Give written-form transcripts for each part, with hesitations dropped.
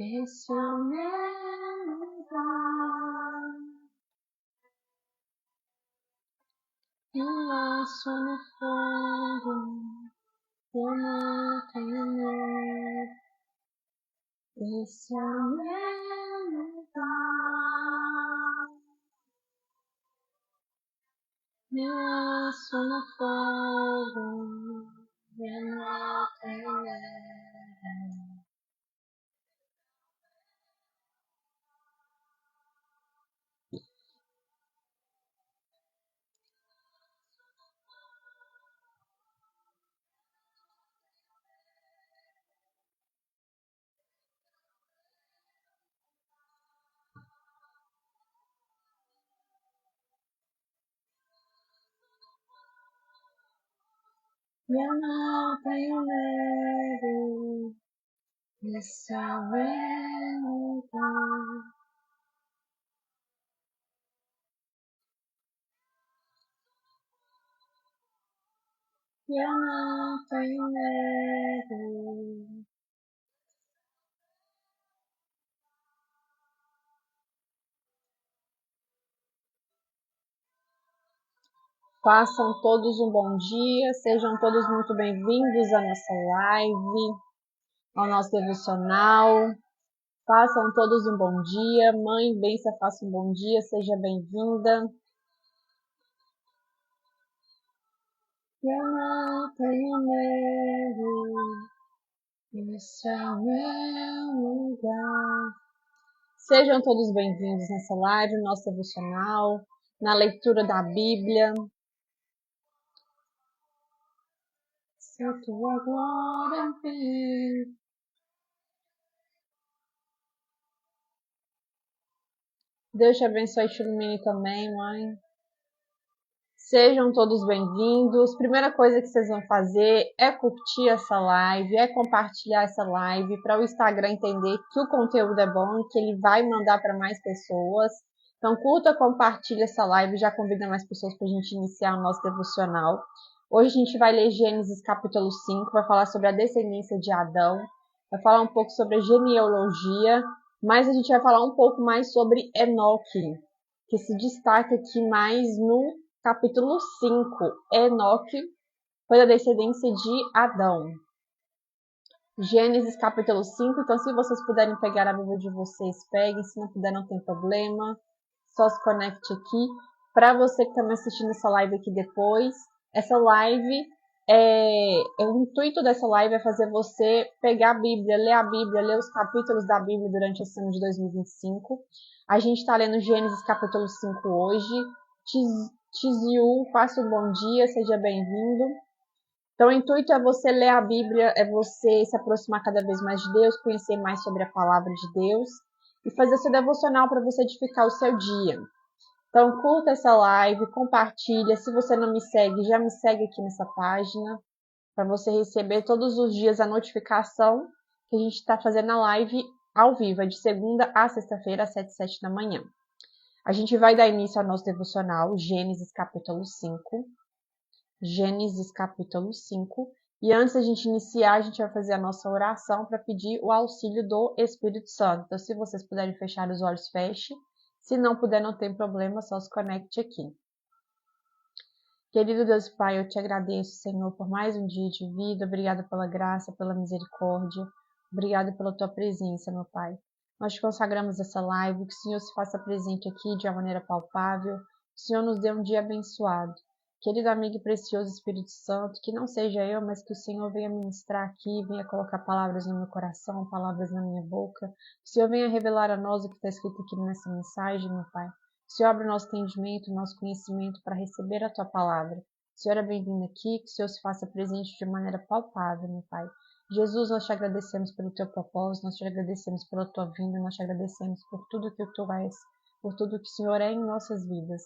Esse é o meu lugar. Eu laço no fogo, eu não tenho medo. Esse é o meu lugar. Eu laço no fogo, eu não tenho medo. Eu não tenho medo, esse é o meu lugar. Eu não tenho medo. Façam todos um bom dia, sejam todos muito bem-vindos à nossa live, ao nosso devocional. Façam todos um bom dia. Mãe Bênção, faça um bom dia, seja bem-vinda. Eu não tenho medo, esse é o meu lugar. Sejam todos bem-vindos nessa live, no nosso devocional, na leitura da Bíblia. Se a tua glória vir. Deus te abençoe e te ilumine também, mãe. Sejam todos bem-vindos. Primeira coisa que vocês vão fazer é curtir essa live, é compartilhar essa live para o Instagram entender que o conteúdo é bom, que ele vai mandar para mais pessoas. Então, curta, compartilha essa live, já convida mais pessoas para a gente iniciar o nosso devocional. Hoje a gente vai ler Gênesis capítulo 5, vai falar sobre a descendência de Adão, vai falar um pouco sobre a genealogia, mas a gente vai falar um pouco mais sobre Enoque, que se destaca aqui mais no capítulo 5, Enoque foi da descendência de Adão. Gênesis capítulo 5, então se vocês puderem pegar a Bíblia de vocês, peguem, se não puder não tem problema, só se conecte aqui. Para você que está me assistindo essa live aqui depois, essa live, o intuito dessa live é fazer você pegar a Bíblia, ler os capítulos da Bíblia durante esse ano de 2025. A gente está lendo Gênesis capítulo 5 hoje. Tiziu, faça um bom dia, seja bem-vindo. Então, o intuito é você ler a Bíblia, é você se aproximar cada vez mais de Deus, conhecer mais sobre a palavra de Deus e fazer seu devocional para você edificar o seu dia. Então, curta essa live, compartilha. Se você não me segue, já me segue aqui nessa página para você receber todos os dias a notificação que a gente está fazendo a live ao vivo, de segunda a sexta-feira, às 7h07 da manhã. A gente vai dar início ao nosso devocional, Gênesis capítulo 5. Gênesis capítulo 5. E antes da gente iniciar, a gente vai fazer a nossa oração para pedir o auxílio do Espírito Santo. Então, se vocês puderem fechar os olhos, feche. Se não puder, não tem problema, só se conecte aqui. Querido Deus e Pai, eu te agradeço, Senhor, por mais um dia de vida. Obrigado pela graça, pela misericórdia. Obrigado pela tua presença, meu Pai. Nós te consagramos essa live, que o Senhor se faça presente aqui de uma maneira palpável. Que o Senhor nos dê um dia abençoado. Querido amigo e precioso Espírito Santo, que não seja eu, mas que o Senhor venha ministrar aqui, venha colocar palavras no meu coração, palavras na minha boca. Que o Senhor venha revelar a nós o que está escrito aqui nessa mensagem, meu Pai. Que o Senhor abra o nosso entendimento, o nosso conhecimento para receber a Tua palavra. O Senhor é bem-vindo aqui, que o Senhor se faça presente de maneira palpável, meu Pai. Jesus, nós te agradecemos pelo Teu propósito, nós te agradecemos pela Tua vinda, nós te agradecemos por tudo que Tu és, por tudo que o Senhor é em nossas vidas.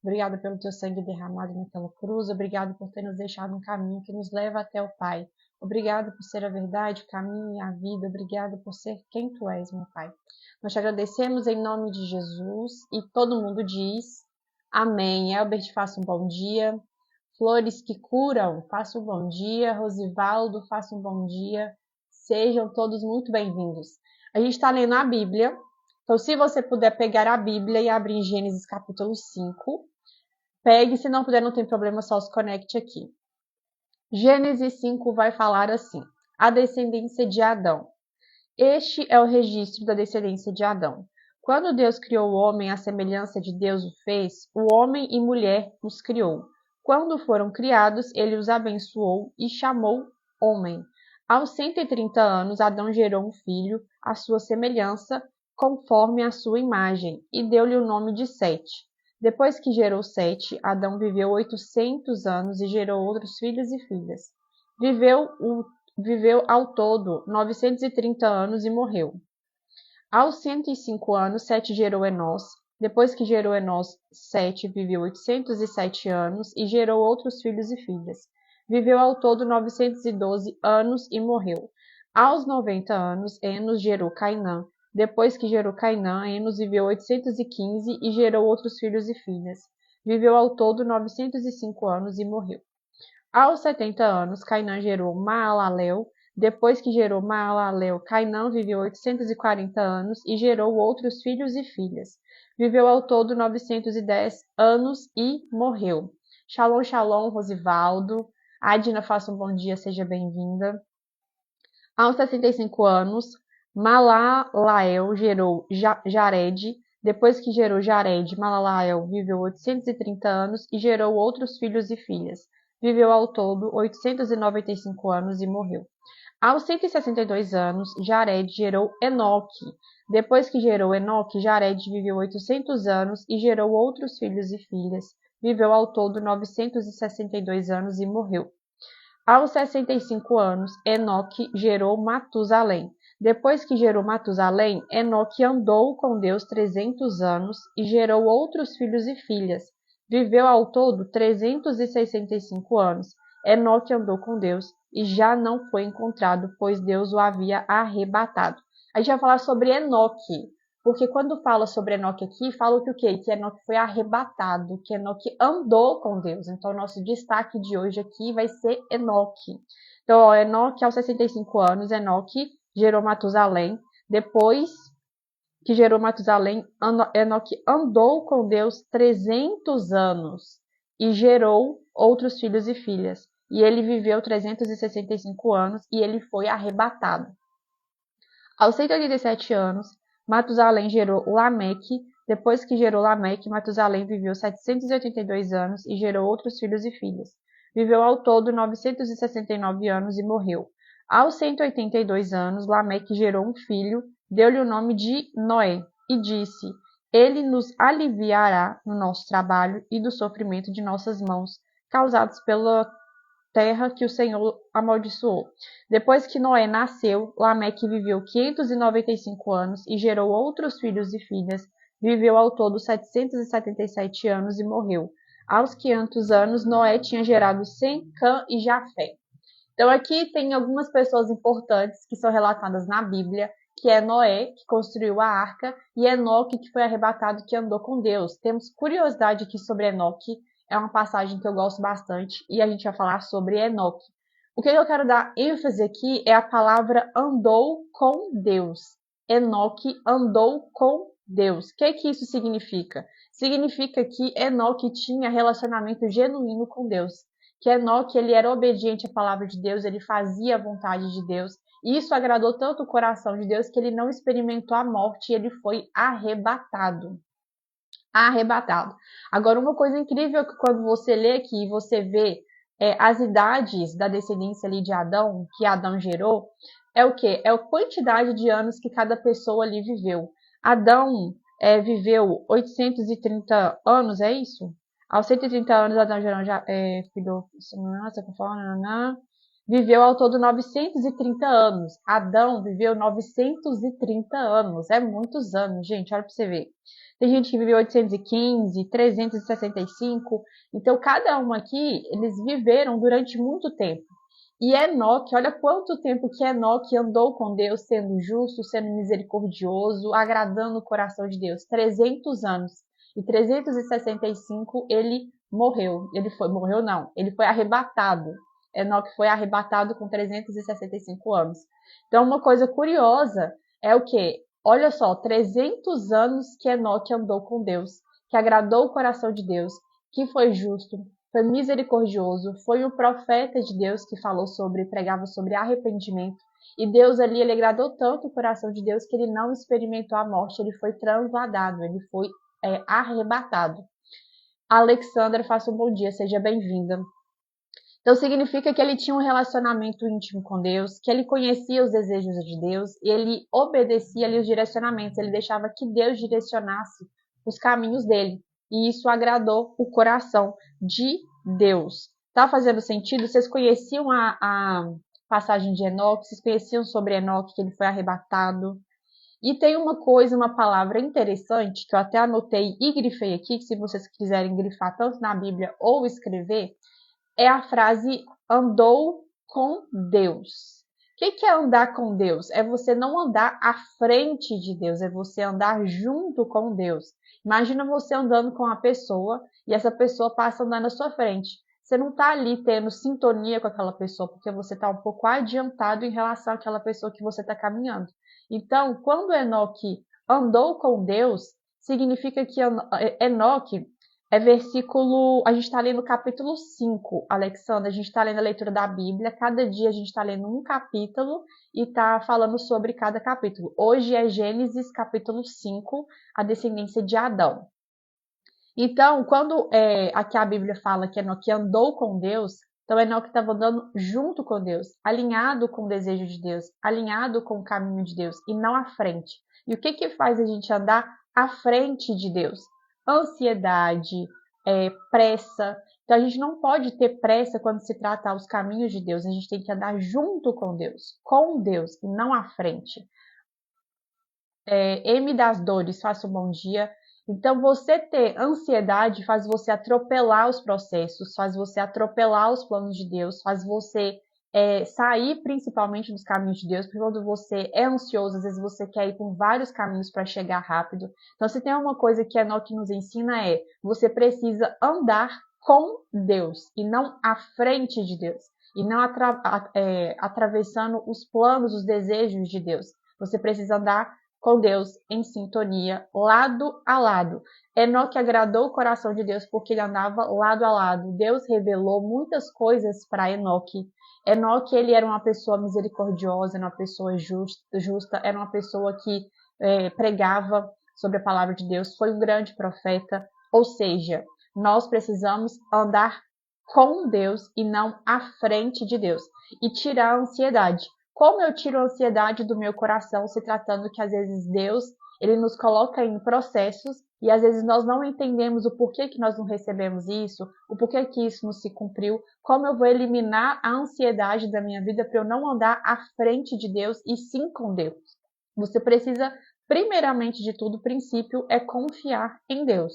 Obrigado pelo Teu sangue derramado naquela cruz, obrigado por ter nos deixado um caminho que nos leva até o Pai. Obrigado por ser a verdade, o caminho e a vida, obrigado por ser quem Tu és, meu Pai. Nós te agradecemos em nome de Jesus e todo mundo diz amém. Elbert, faça um bom dia. Flores que curam, faça um bom dia. Rosivaldo, faça um bom dia. Sejam todos muito bem-vindos. A gente está lendo a Bíblia, então se você puder pegar a Bíblia e abrir em Gênesis capítulo 5, pegue, se não puder não tem problema, só se conecte aqui. Gênesis 5 vai falar assim: a descendência de Adão. Este é o registro da descendência de Adão. Quando Deus criou o homem, à semelhança de Deus o fez, o homem e mulher os criou. Quando foram criados, ele os abençoou e chamou homem. Aos 130 anos, Adão gerou um filho, à sua semelhança, conforme a sua imagem, e deu-lhe o nome de Sete. Depois que gerou Sete, Adão viveu 800 anos e gerou outros filhos e filhas. Viveu ao todo 930 anos e morreu. Aos 105 anos, Sete gerou Enós. Depois que gerou Enós, Sete viveu 807 anos e gerou outros filhos e filhas. Viveu ao todo 912 anos e morreu. Aos 90 anos, Enos gerou Cainã. Depois que gerou Cainã, Enos viveu 815 e gerou outros filhos e filhas. Viveu ao todo 905 anos e morreu. Aos 70 anos, Cainã gerou Maalalel. Depois que gerou Maalalel, Cainã viveu 840 anos e gerou outros filhos e filhas. Viveu ao todo 910 anos e morreu. Shalom, shalom, Rosivaldo. Adina, faça um bom dia, seja bem-vinda. Aos 65 anos, Malalael gerou Jared. Depois que gerou Jared, Malalael viveu 830 anos e gerou outros filhos e filhas. Viveu ao todo 895 anos e morreu. Aos 162 anos, Jared gerou Enoque. Depois que gerou Enoque, Jared viveu 800 anos e gerou outros filhos e filhas. Viveu ao todo 962 anos e morreu. Aos 65 anos, Enoque gerou Matusalém. Depois que gerou Matusalém, Enoque andou com Deus 300 anos e gerou outros filhos e filhas. Viveu ao todo 365 anos. Enoque andou com Deus e já não foi encontrado, pois Deus o havia arrebatado. A gente vai falar sobre Enoque, porque quando fala sobre Enoque aqui, fala que o quê? Que Enoque foi arrebatado, que Enoque andou com Deus. Então, o nosso destaque de hoje aqui vai ser Enoque. Então, ó, Enoque, aos 65 anos, Enoque gerou Matusalém. Depois que gerou Matusalém, Enoque andou com Deus 300 anos e gerou outros filhos e filhas. E ele viveu 365 anos e ele foi arrebatado. Aos 187 anos, Matusalém gerou Lameque. Depois que gerou Lameque, Matusalém viveu 782 anos e gerou outros filhos e filhas. Viveu ao todo 969 anos e morreu. Aos 182 anos, Lameque gerou um filho, deu-lhe o nome de Noé e disse: ele nos aliviará no nosso trabalho e do sofrimento de nossas mãos, causados pela terra que o Senhor amaldiçoou. Depois que Noé nasceu, Lameque viveu 595 anos e gerou outros filhos e filhas. Viveu ao todo 777 anos e morreu. Aos 500 anos, Noé tinha gerado Sem, Cã e Jafé. Então aqui tem algumas pessoas importantes que são relatadas na Bíblia, que é Noé, que construiu a arca, e Enoque, que foi arrebatado, que andou com Deus. Temos curiosidade aqui sobre Enoque, é uma passagem que eu gosto bastante, e a gente vai falar sobre Enoque. O que eu quero dar ênfase aqui é a palavra andou com Deus. Enoque andou com Deus. O que isso significa? Significa que Enoque tinha relacionamento genuíno com Deus. Que Enoque ele era obediente à palavra de Deus, ele fazia a vontade de Deus. E isso agradou tanto o coração de Deus que ele não experimentou a morte e ele foi arrebatado. Arrebatado. Agora, uma coisa incrível é que quando você lê aqui e você vê as idades da descendência ali de Adão, que Adão gerou, é o quê? É a quantidade de anos que cada pessoa ali viveu. Adão viveu 830 anos, é isso? Aos 130 anos, Adão gerou filho, viveu ao todo 930 anos. Adão viveu 930 anos. É muitos anos, gente, olha para você ver. Tem gente que viveu 815, 365. Então, cada um aqui, eles viveram durante muito tempo. E Enoque, olha quanto tempo que Enoque andou com Deus, sendo justo, sendo misericordioso, agradando o coração de Deus. 300 anos. E 365 ele morreu. Ele foi arrebatado. Enoque foi arrebatado com 365 anos. Então, uma coisa curiosa é o quê? Olha só, 300 anos que Enoque andou com Deus, que agradou o coração de Deus, que foi justo, foi misericordioso, foi o profeta de Deus que pregava sobre arrependimento. E Deus ali, ele agradou tanto o coração de Deus que ele não experimentou a morte, ele foi transladado, ele foi arrebatado. Alexandra, faça um bom dia, seja bem-vinda. Então significa que ele tinha um relacionamento íntimo com Deus, que ele conhecia os desejos de Deus e ele obedecia ali os direcionamentos, ele deixava que Deus direcionasse os caminhos dele. E isso agradou o coração de Deus. Tá fazendo sentido? Vocês conheciam a passagem de Enoque? Vocês conheciam sobre Enoque, que ele foi arrebatado? E tem uma palavra interessante, que eu até anotei e grifei aqui, que se vocês quiserem grifar tanto na Bíblia ou escrever, é a frase andou com Deus. O que é andar com Deus? É você não andar à frente de Deus, é você andar junto com Deus. Imagina você andando com uma pessoa e essa pessoa passa andando na sua frente. Você não está ali tendo sintonia com aquela pessoa, porque você está um pouco adiantado em relação àquela pessoa que você está caminhando. Então, quando Enoque andou com Deus, significa que Enoque versículo. A gente está lendo o capítulo 5, Alexandra. A gente está lendo a leitura da Bíblia. Cada dia a gente está lendo um capítulo e está falando sobre cada capítulo. Hoje é Gênesis, capítulo 5, a descendência de Adão. Então, quando aqui a Bíblia fala que Enoque andou com Deus, então Enoque estava andando junto com Deus, alinhado com o desejo de Deus, alinhado com o caminho de Deus e não à frente. E o que faz a gente andar à frente de Deus? Ansiedade, pressa. Então a gente não pode ter pressa quando se trata aos caminhos de Deus. A gente tem que andar junto com Deus e não à frente. M das Dores, faça um bom dia. Então você ter ansiedade faz você atropelar os processos, faz você atropelar os planos de Deus, faz você sair principalmente dos caminhos de Deus, porque quando você é ansioso, às vezes você quer ir por vários caminhos para chegar rápido. Então, se tem uma coisa que a Enoque nos ensina você precisa andar com Deus e não à frente de Deus, e não atravessando os planos, os desejos de Deus. Você precisa andar com Deus em sintonia, lado a lado. Enoque agradou o coração de Deus porque ele andava lado a lado. Deus revelou muitas coisas para Enoque. Enoque, ele era uma pessoa misericordiosa, era uma pessoa justa, era uma pessoa que pregava sobre a palavra de Deus, foi um grande profeta. Ou seja, nós precisamos andar com Deus e não à frente de Deus. E tirar a ansiedade. Como eu tiro a ansiedade do meu coração, se tratando que às vezes Deus, ele nos coloca em processos e às vezes nós não entendemos o porquê que nós não recebemos isso, o porquê que isso não se cumpriu, como eu vou eliminar a ansiedade da minha vida para eu não andar à frente de Deus e sim com Deus. Você precisa, primeiramente de tudo, o princípio é confiar em Deus.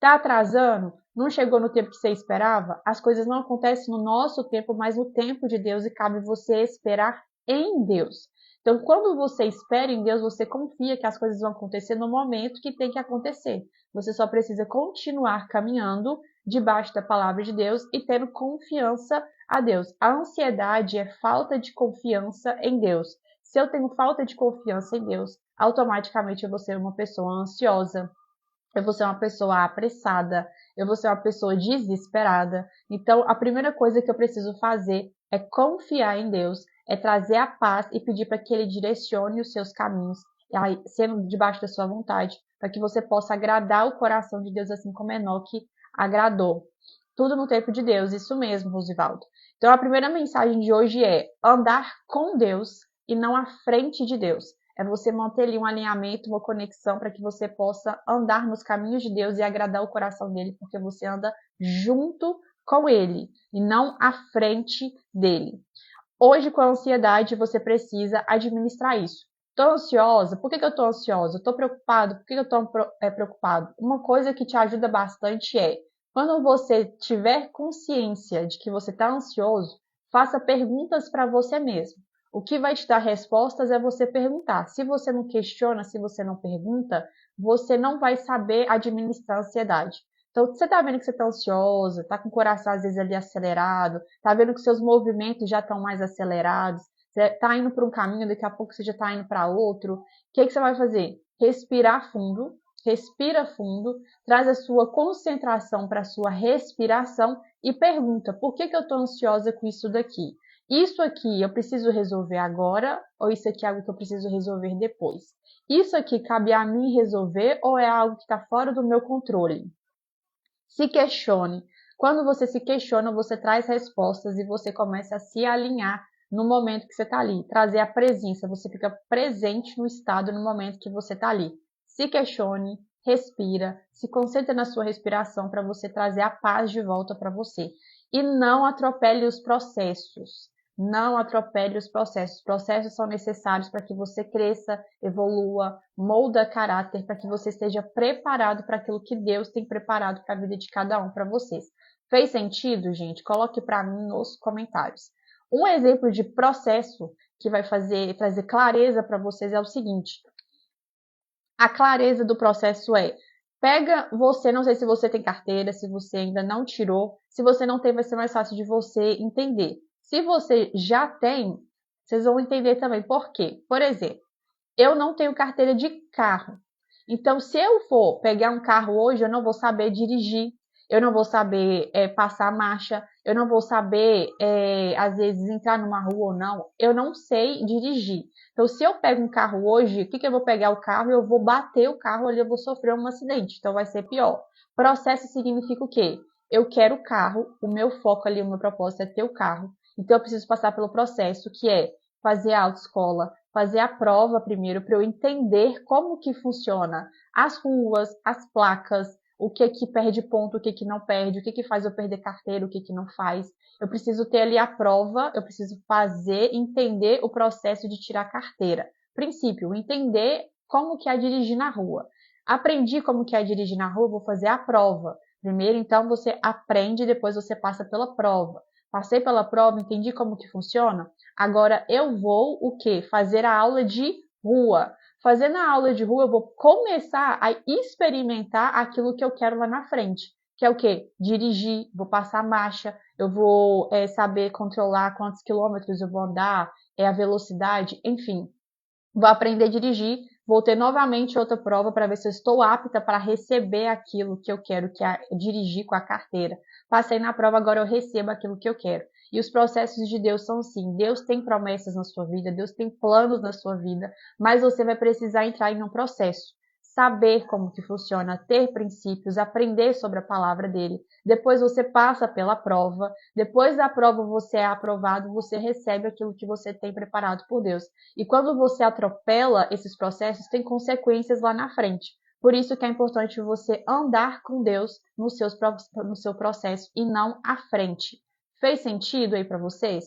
Tá atrasando? Não chegou no tempo que você esperava? As coisas não acontecem no nosso tempo, mas no tempo de Deus e cabe você esperar em Deus. Então, quando você espera em Deus, você confia que as coisas vão acontecer no momento que tem que acontecer. Você só precisa continuar caminhando debaixo da palavra de Deus e tendo confiança a Deus. A ansiedade é falta de confiança em Deus. Se eu tenho falta de confiança em Deus, automaticamente eu vou ser uma pessoa ansiosa, eu vou ser uma pessoa apressada, eu vou ser uma pessoa desesperada. Então, a primeira coisa que eu preciso fazer é confiar em Deus, é trazer a paz e pedir para que Ele direcione os seus caminhos, sendo debaixo da sua vontade, para que você possa agradar o coração de Deus, assim como Enoque agradou. Tudo no tempo de Deus, isso mesmo, Rosivaldo. Então, a primeira mensagem de hoje é andar com Deus e não à frente de Deus. É você manter ali um alinhamento, uma conexão para que você possa andar nos caminhos de Deus e agradar o coração dele, porque você anda junto com ele e não à frente dele. Hoje, com a ansiedade, você precisa administrar isso. Estou ansiosa? Por que eu estou ansiosa? Estou preocupado? Por que eu estou preocupado? Uma coisa que te ajuda bastante quando você tiver consciência de que você está ansioso, faça perguntas para você mesmo. O que vai te dar respostas é você perguntar. Se você não questiona, se você não pergunta, você não vai saber administrar a ansiedade. Então, você tá vendo que você tá ansiosa, tá com o coração às vezes ali acelerado, tá vendo que seus movimentos já estão mais acelerados, você tá indo para um caminho, daqui a pouco você já tá indo para outro. O que você vai fazer? Respirar fundo, respira fundo, traz a sua concentração para a sua respiração e pergunta: por que eu tô ansiosa com isso daqui? Isso aqui eu preciso resolver agora ou isso aqui é algo que eu preciso resolver depois? Isso aqui cabe a mim resolver ou é algo que está fora do meu controle? Se questione. Quando você se questiona, você traz respostas e você começa a se alinhar no momento que você está ali. Trazer a presença, você fica presente no estado no momento que você está ali. Se questione, respira, se concentre na sua respiração para você trazer a paz de volta para você. E não atropele os processos. Não atropele os processos. Os processos são necessários para que você cresça, evolua, molda caráter, para que você esteja preparado para aquilo que Deus tem preparado para a vida de cada um para vocês. Fez sentido, gente? Coloque para mim nos comentários. Um exemplo de processo que vai trazer clareza para vocês é o seguinte. A clareza do processo é: pega você, não sei se você tem carteira, se você ainda não tirou, se você não tem, vai ser mais fácil de você entender. Se você já tem, vocês vão entender também por quê. Por exemplo, eu não tenho carteira de carro. Então, se eu for pegar um carro hoje, eu não vou saber dirigir, eu não vou saber passar a marcha, eu não vou saber, às vezes, entrar numa rua ou não. Eu não sei dirigir. Então, se eu pego um carro hoje, o que eu vou pegar o carro e eu vou bater o carro ali, eu vou sofrer um acidente. Então, vai ser pior. Processo significa o quê? Eu quero o carro, o meu foco ali, o meu propósito é ter o carro. Então, eu preciso passar pelo processo, que é fazer a autoescola, fazer a prova primeiro para eu entender como que funciona as ruas, as placas, o que perde ponto, o que não perde, o que faz eu perder carteira, o que não faz. Eu preciso ter ali a prova, eu preciso fazer, entender o processo de tirar carteira. Princípio, entender como que é dirigir na rua. Aprendi como que é dirigir na rua, vou fazer a prova. Primeiro, então, você aprende, depois você passa pela prova. Passei pela prova, entendi como que funciona. Agora eu vou o quê? Fazer a aula de rua. Fazendo a aula de rua, eu vou começar a experimentar aquilo que eu quero lá na frente. Que é o quê? Dirigir, vou passar marcha, eu vou saber controlar quantos quilômetros eu vou andar, a velocidade, enfim. Vou aprender a dirigir, vou ter novamente outra prova para ver se eu estou apta para receber aquilo que eu quero, que é dirigir com a carteira. Passei na prova, agora eu recebo aquilo que eu quero. E os processos de Deus são assim: Deus tem promessas na sua vida, Deus tem planos na sua vida, mas você vai precisar entrar em um processo. Saber como que funciona, ter princípios, aprender sobre a palavra dele. Depois você passa pela prova. Depois da prova você é aprovado, você recebe aquilo que você tem preparado por Deus. E quando você atropela esses processos, tem consequências lá na frente. Por isso que é importante você andar com Deus no seu processo e não à frente. Fez sentido aí para vocês?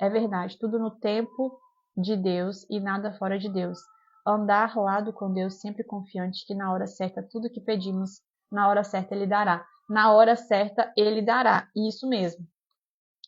É verdade, tudo no tempo de Deus e nada fora de Deus. Andar lado com Deus, sempre confiante que na hora certa, tudo que pedimos, na hora certa Ele dará. Na hora certa Ele dará. Isso mesmo.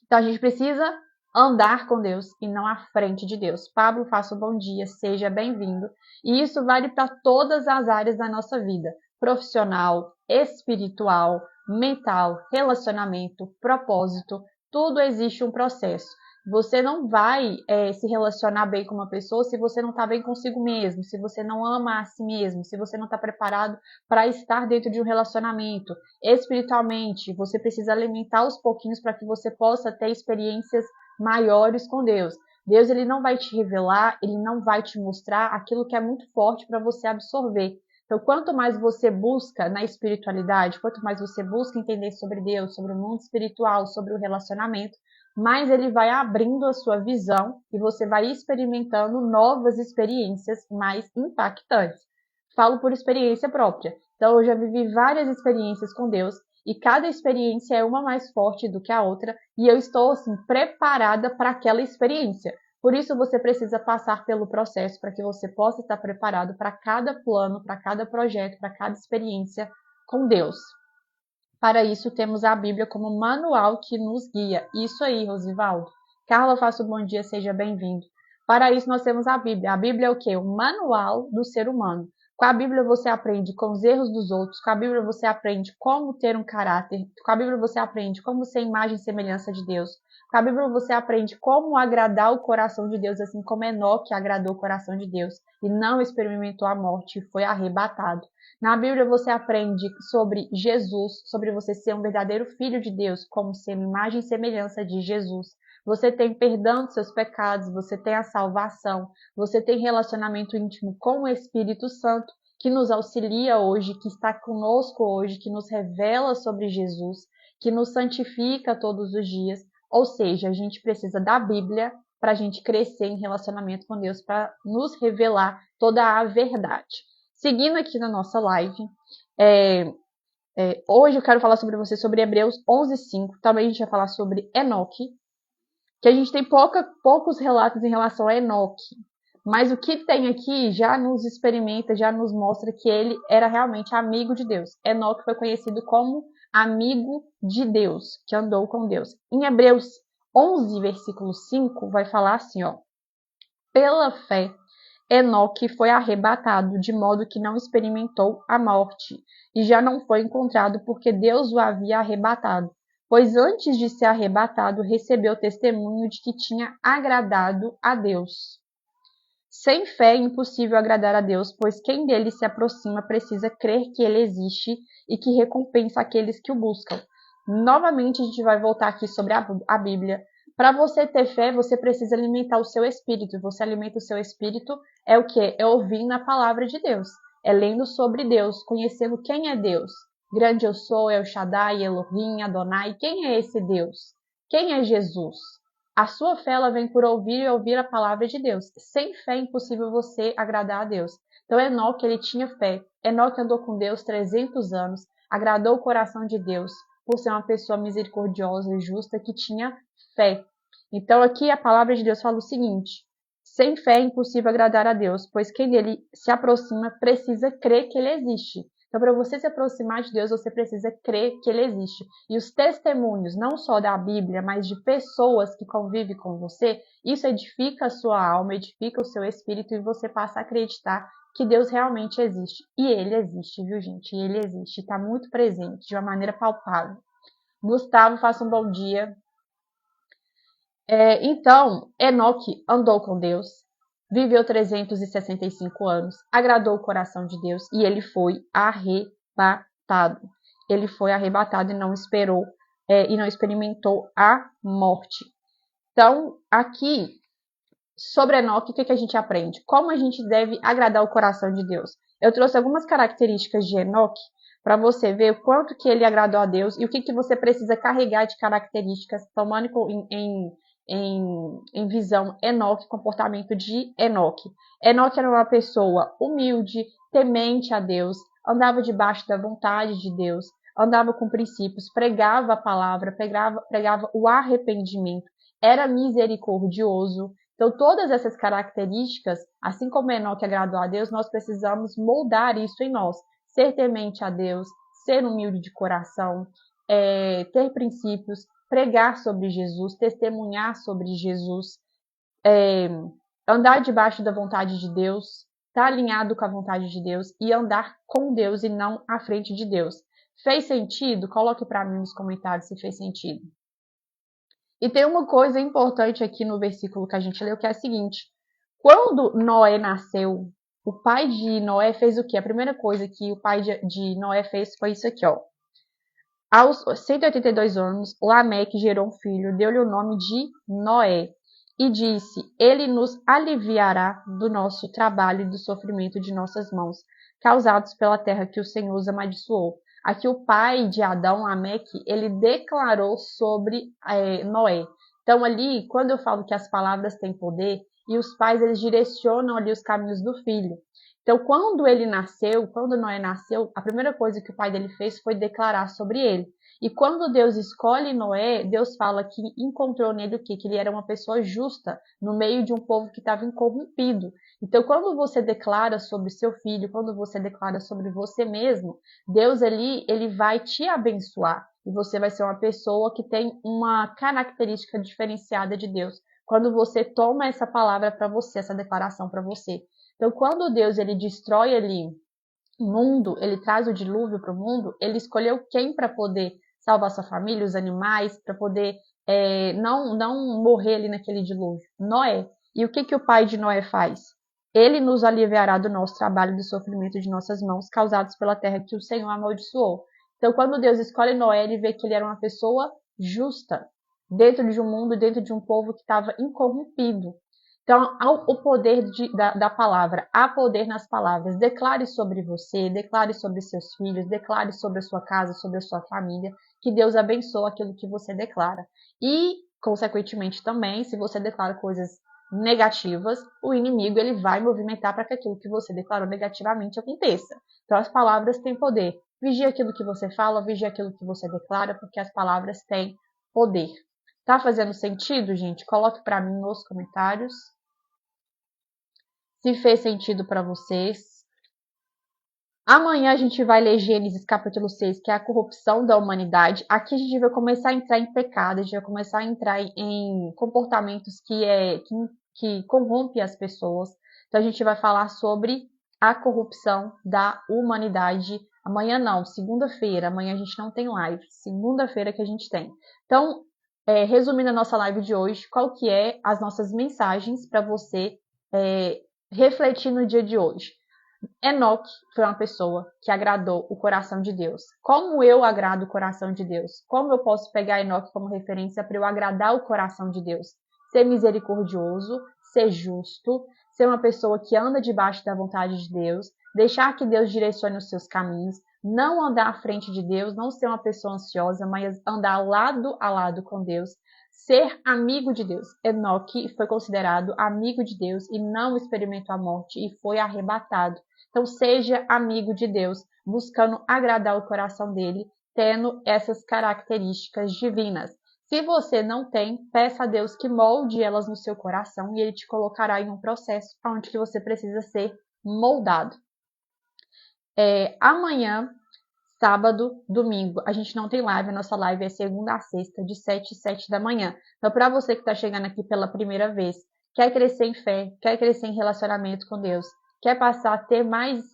Então a gente precisa andar com Deus e não à frente de Deus. Pablo, faça um bom dia, seja bem-vindo. E isso vale para todas as áreas da nossa vida: profissional, espiritual, mental, relacionamento, propósito. Tudo existe um processo. Você não vai se relacionar bem com uma pessoa se você não está bem consigo mesmo, se você não ama a si mesmo, se você não está preparado para estar dentro de um relacionamento. Espiritualmente, você precisa alimentar aos pouquinhos para que você possa ter experiências maiores com Deus. Deus ele não vai te revelar, ele não vai te mostrar aquilo que é muito forte para você absorver. Então, quanto mais você busca na espiritualidade, quanto mais você busca entender sobre Deus, sobre o mundo espiritual, sobre o relacionamento, mais ele vai abrindo a sua visão e você vai experimentando novas experiências mais impactantes. Falo por experiência própria. Então, eu já vivi várias experiências com Deus e cada experiência é uma mais forte do que a outra e eu estou assim preparada para aquela experiência. Por isso você precisa passar pelo processo para que você possa estar preparado para cada plano, para cada projeto, para cada experiência com Deus. Para isso temos a Bíblia como manual que nos guia. Isso aí, Rosivaldo. Carla, faça um bom dia, seja bem-vindo. Para isso nós temos a Bíblia. A Bíblia é o quê? O manual do ser humano. Com a Bíblia você aprende com os erros dos outros, com a Bíblia você aprende como ter um caráter, com a Bíblia você aprende como ser imagem e semelhança de Deus, com a Bíblia você aprende como agradar o coração de Deus, assim como Enoque agradou o coração de Deus e não experimentou a morte e foi arrebatado. Na Bíblia você aprende sobre Jesus, sobre você ser um verdadeiro filho de Deus, como ser imagem e semelhança de Jesus. Você tem perdão dos seus pecados, você tem a salvação, você tem relacionamento íntimo com o Espírito Santo, que nos auxilia hoje, que está conosco hoje, que nos revela sobre Jesus, que nos santifica todos os dias. Ou seja, a gente precisa da Bíblia para a gente crescer em relacionamento com Deus, para nos revelar toda a verdade. Seguindo aqui na nossa live, hoje eu quero falar sobre você sobre Hebreus 11:5. Também a gente vai falar sobre Enoque, que a gente tem poucos relatos em relação a Enoque. Mas o que tem aqui já nos experimenta, já nos mostra que ele era realmente amigo de Deus. Enoque foi conhecido como amigo de Deus, que andou com Deus. Em Hebreus 11, versículo 5, vai falar assim, ó. Pela fé, Enoque foi arrebatado, de modo que não experimentou a morte, e já não foi encontrado porque Deus o havia arrebatado. Pois antes de ser arrebatado, recebeu testemunho de que tinha agradado a Deus. Sem fé é impossível agradar a Deus, pois quem dele se aproxima precisa crer que ele existe e que recompensa aqueles que o buscam. Novamente, a gente vai voltar aqui sobre a Bíblia. Para você ter fé, você precisa alimentar o seu espírito. Você alimenta o seu espírito é o quê? É ouvindo a palavra de Deus. É lendo sobre Deus, conhecendo quem é Deus. Grande eu sou, El Shaddai, Elohim, Adonai. Quem é esse Deus? Quem é Jesus? A sua fé ela vem por ouvir e ouvir a palavra de Deus. Sem fé é impossível você agradar a Deus. Então Enoque, ele tinha fé. Enoque andou com Deus 300 anos, agradou o coração de Deus por ser uma pessoa misericordiosa e justa que tinha fé. Então aqui a palavra de Deus fala o seguinte: sem fé é impossível agradar a Deus, pois quem dele se aproxima precisa crer que ele existe. Então, para você se aproximar de Deus, você precisa crer que ele existe. E os testemunhos, não só da Bíblia, mas de pessoas que convivem com você, isso edifica a sua alma, edifica o seu espírito e você passa a acreditar que Deus realmente existe. E ele existe, viu, gente? E ele existe, está muito presente, de uma maneira palpável. Gustavo, faça um bom dia. Então, Enoque andou com Deus, viveu 365 anos, agradou o coração de Deus e ele foi arrebatado. Ele foi arrebatado e não esperou e não experimentou a morte. Então, aqui, sobre Enoque, o que a gente aprende? Como a gente deve agradar o coração de Deus. Eu trouxe algumas características de Enoque para você ver o quanto que ele agradou a Deus e o que você precisa carregar de características, tomando em visão Enoque, comportamento de Enoque. Enoque era uma pessoa humilde, temente a Deus, andava debaixo da vontade de Deus, andava com princípios, pregava a palavra, pregava o arrependimento, era misericordioso. Então, todas essas características, assim como Enoque agradou a Deus, nós precisamos moldar isso em nós. Ser temente a Deus, ser humilde de coração, ter princípios, pregar sobre Jesus, testemunhar sobre Jesus, andar debaixo da vontade de Deus, estar alinhado com a vontade de Deus e andar com Deus e não à frente de Deus. Fez sentido? Coloque para mim nos comentários se fez sentido. E tem uma coisa importante aqui no versículo que a gente leu, que é a seguinte: quando Noé nasceu, o pai de Noé fez o quê? A primeira coisa que o pai de Noé fez foi isso aqui, ó. Aos 182 anos, Lameque gerou um filho, deu-lhe o nome de Noé, e disse: ele nos aliviará do nosso trabalho e do sofrimento de nossas mãos, causados pela terra que o Senhor os amaldiçoou. Aqui o pai de Adão, Lameque, ele declarou sobre Noé. Então ali, quando eu falo que as palavras têm poder, e os pais eles direcionam ali os caminhos do filho. Então, quando Noé nasceu, a primeira coisa que o pai dele fez foi declarar sobre ele. E quando Deus escolhe Noé, Deus fala que encontrou nele o quê? Que ele era uma pessoa justa no meio de um povo que estava incorrompido. Então, quando você declara sobre seu filho, quando você declara sobre você mesmo, Deus ali, ele vai te abençoar. E você vai ser uma pessoa que tem uma característica diferenciada de Deus. Quando você toma essa palavra para você, essa declaração para você. Então, quando Deus ele destrói ali mundo, ele traz o dilúvio para o mundo, ele escolheu quem para poder salvar sua família, os animais, para poder não morrer ali naquele dilúvio? Noé. E o que o pai de Noé faz? Ele nos aliviará do nosso trabalho e do sofrimento de nossas mãos, causados pela terra que o Senhor amaldiçoou. Então, quando Deus escolhe Noé, ele vê que ele era uma pessoa justa, dentro de um mundo, dentro de um povo que estava incorrompido. Então, o poder da palavra, há poder nas palavras. Declare sobre você, declare sobre seus filhos, declare sobre a sua casa, sobre a sua família, que Deus abençoe aquilo que você declara. E, consequentemente também, se você declara coisas negativas, o inimigo ele vai movimentar para que aquilo que você declarou negativamente aconteça. Então, as palavras têm poder. Vigie aquilo que você fala, vigie aquilo que você declara, porque as palavras têm poder. Tá fazendo sentido, gente? Coloque para mim nos comentários se fez sentido para vocês. Amanhã a gente vai ler Gênesis capítulo 6, que é a corrupção da humanidade. Aqui a gente vai começar a entrar em pecado, a gente vai começar a entrar em comportamentos que corrompem as pessoas. Então a gente vai falar sobre a corrupção da humanidade. Amanhã não, segunda-feira. Amanhã a gente não tem live. Segunda-feira que a gente tem. Então, resumindo a nossa live de hoje, qual que é as nossas mensagens para você refletir no dia de hoje? Enoque foi uma pessoa que agradou o coração de Deus. Como eu agrado o coração de Deus? Como eu posso pegar Enoque como referência para eu agradar o coração de Deus? Ser misericordioso, ser justo, ser uma pessoa que anda debaixo da vontade de Deus, deixar que Deus direcione os seus caminhos, não andar à frente de Deus, não ser uma pessoa ansiosa, mas andar lado a lado com Deus. Ser amigo de Deus. Enoque foi considerado amigo de Deus e não experimentou a morte e foi arrebatado. Então, seja amigo de Deus, buscando agradar o coração dele, tendo essas características divinas. Se você não tem, peça a Deus que molde elas no seu coração e ele te colocará em um processo onde que você precisa ser moldado. Amanhã, sábado, domingo, a gente não tem live, a nossa live é segunda a sexta, de 7 e 7 da manhã. Então, para você que está chegando aqui pela primeira vez, quer crescer em fé, quer crescer em relacionamento com Deus, quer passar a ter mais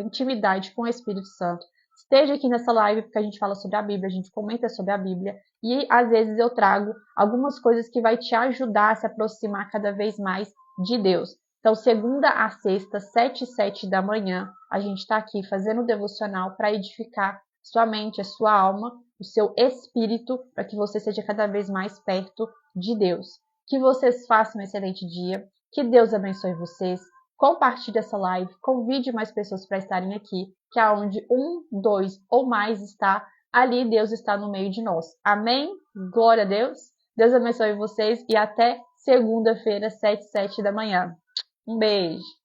intimidade com o Espírito Santo, esteja aqui nessa live porque a gente fala sobre a Bíblia, a gente comenta sobre a Bíblia e às vezes eu trago algumas coisas que vai te ajudar a se aproximar cada vez mais de Deus. Então, segunda a sexta, 7 e 7 da manhã, a gente está aqui fazendo o devocional para edificar sua mente, a sua alma, o seu espírito, para que você seja cada vez mais perto de Deus. Que vocês façam um excelente dia, que Deus abençoe vocês. Compartilhe essa live, convide mais pessoas para estarem aqui, que aonde 1, 2 ou mais está, ali Deus está no meio de nós. Amém? Glória a Deus. Deus abençoe vocês e até segunda-feira, 7 e 7 da manhã. Um beijo!